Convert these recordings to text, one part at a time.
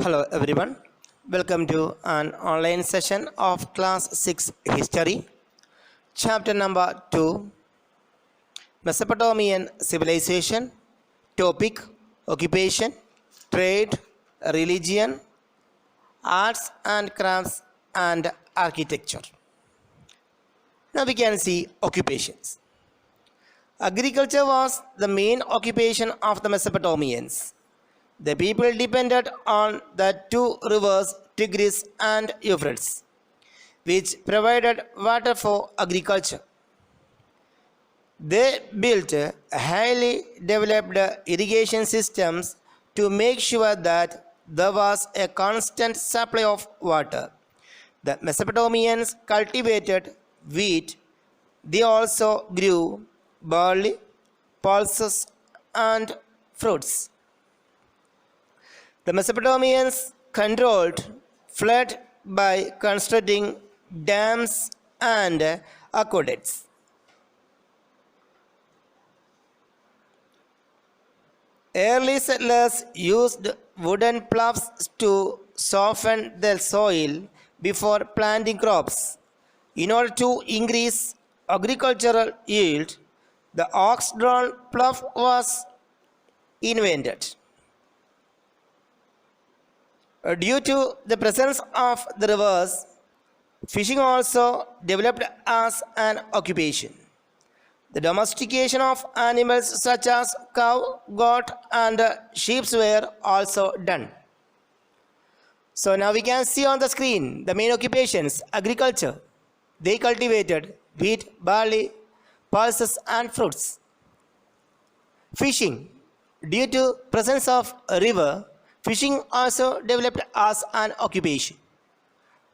Hello everyone, welcome to an online session of class 6 history, chapter number 2, Mesopotamian civilization, topic occupation, trade, religion, arts and crafts and architecture. Now we can see occupations. Agriculture was the main occupation of the Mesopotamians. The people depended on the two rivers Tigris and Euphrates, which provided water for agriculture. They built highly developed irrigation systems to make sure that there was a constant supply of water. The Mesopotamians cultivated wheat. They also grew barley, pulses, and fruits. The Mesopotamians controlled flood by constructing dams and aqueducts. Early settlers used wooden ploughs to soften the soil before planting crops. In order to increase agricultural yield, the ox-drawn plough was invented. Due to the presence of the rivers, fishing also developed as an occupation. The domestication of animals such as cow, goat, and sheep were also done. So now we can see on the screen the main occupations. Agriculture, they cultivated wheat, barley, pulses, and fruits. Fishing, due to presence of a river, fishing also developed as an occupation.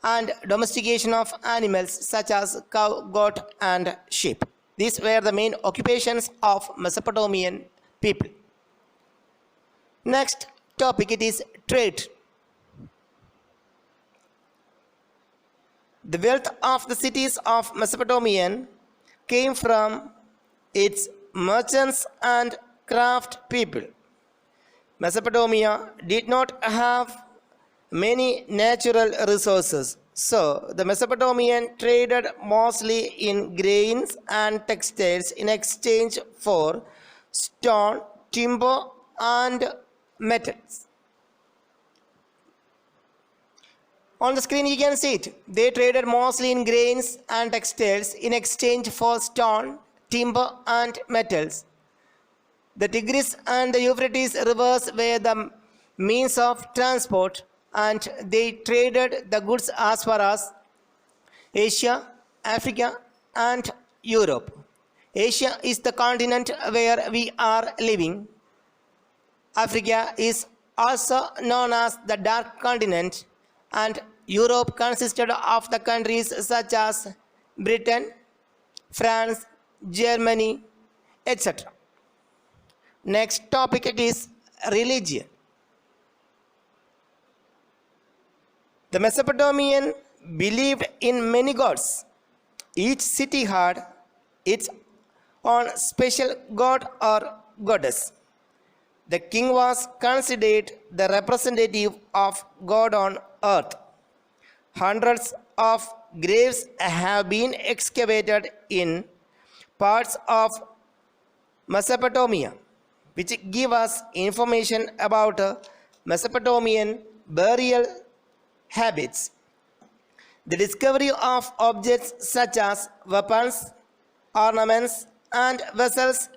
And domestication of animals such as cow, goat, and sheep. These were the main occupations of Mesopotamian people. Next topic, it is trade. The wealth of the cities of Mesopotamian came from its merchants and craft people. Mesopotamia did not have many natural resources, so the Mesopotamian traded mostly in grains and textiles in exchange for stone, timber, and metals. On the screen you can see it. They traded mostly in grains and textiles in exchange for stone, timber, and metals. The Tigris and the Euphrates rivers were the means of transport, and they traded the goods as far as Asia, Africa, and Europe. Asia is the continent where we are living. Africa is also known as the Dark Continent, and Europe consisted of the countries such as Britain, France, Germany, etc. Next topic, it is religion. The Mesopotamian believed in many gods. Each city had its own special god or goddess. The king was considered the representative of God on earth. Hundreds of graves have been excavated in parts of Mesopotamia, which give us information about Mesopotamian burial habits. The discovery of objects such as weapons, ornaments, and vessels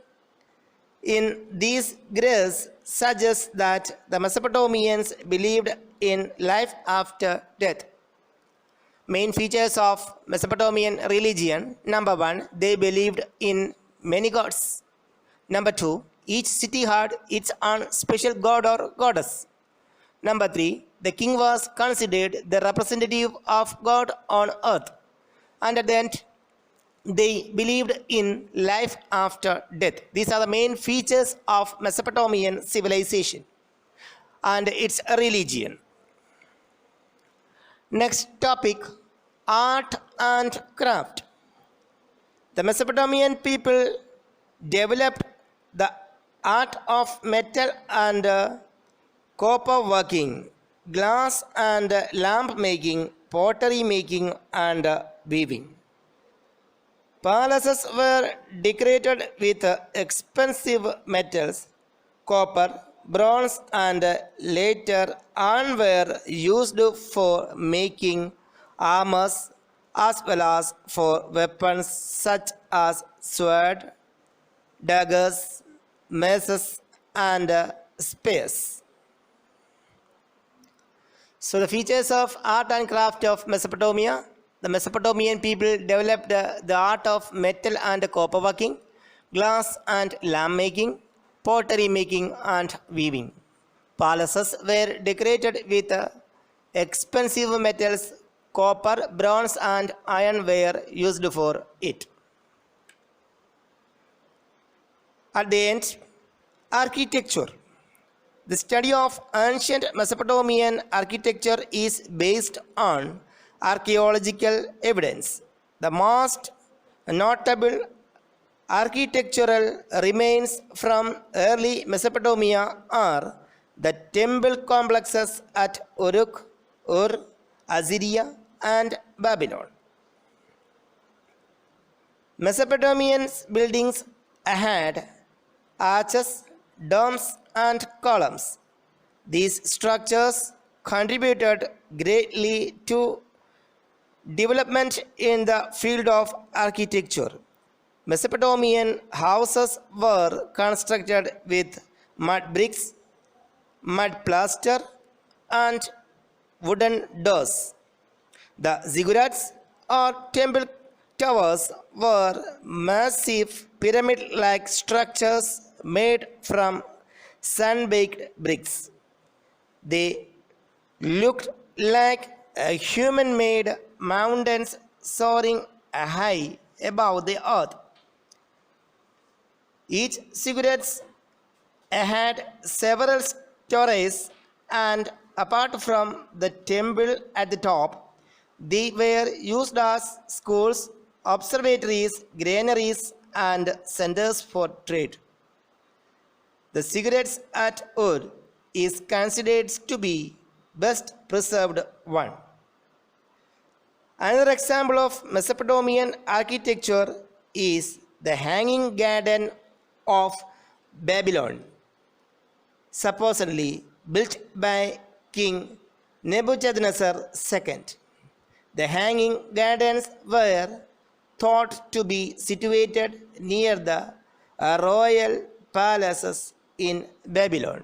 in these graves suggests that the Mesopotamians believed in life after death. Main features of Mesopotamian religion: number 1, they believed in many gods. Number 2, each city had its own special god or goddess. Number 3, the king was considered the representative of God on earth. And at the end, they believed in life after death. These are the main features of Mesopotamian civilization and its religion. Next topic, art and craft. The Mesopotamian people developed the art of metal and copper working glass and lamp making, pottery making, and weaving. Palaces were decorated with expensive metals, copper, bronze, and later iron were used for making armors as well as for weapons such as sword, daggers, maces, and spears. So the features of art and craft of Mesopotamia. The Mesopotamian people developed the art of metal and copper working, glass and lamp making, pottery making, and weaving. Palaces were decorated with expensive metals, copper, bronze, and iron were used for it. At the end, architecture. The study of ancient Mesopotamian architecture is based on archaeological evidence. The most notable architectural remains from early Mesopotamia are the temple complexes at Uruk, Ur, Assyria, and Babylon. Mesopotamian buildings had arches, domes, and columns. These structures contributed greatly to development in the field of architecture. Mesopotamian houses were constructed with mud bricks, mud plaster, and wooden doors. The ziggurats or temple towers were massive pyramid-like structures made from sun-baked bricks. They looked like human-made mountains soaring high above the earth. Each ziggurat had several stories, and apart from the temple at the top, they were used as schools, observatories, granaries, and centers for trade. The ziggurats at Ur is considered to be best preserved one. Another example of Mesopotamian architecture is the Hanging Garden of Babylon, supposedly built by King Nebuchadnezzar II. The Hanging Gardens were thought to be situated near the royal palaces in Babylon.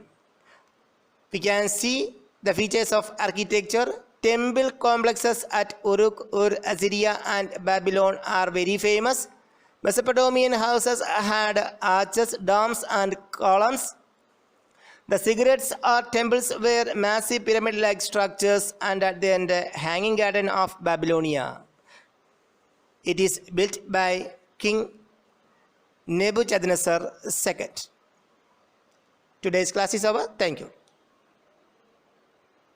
We can see the features of architecture. Temple complexes at Uruk, Ur, Assyria, and Babylon are very famous. Mesopotamian houses had arches, domes, and columns. The ziggurats or temples were massive pyramid-like structures, and at the end, Hanging Garden of Babylonia. It is built by King Nebuchadnezzar II. Today's class is over. Thank you.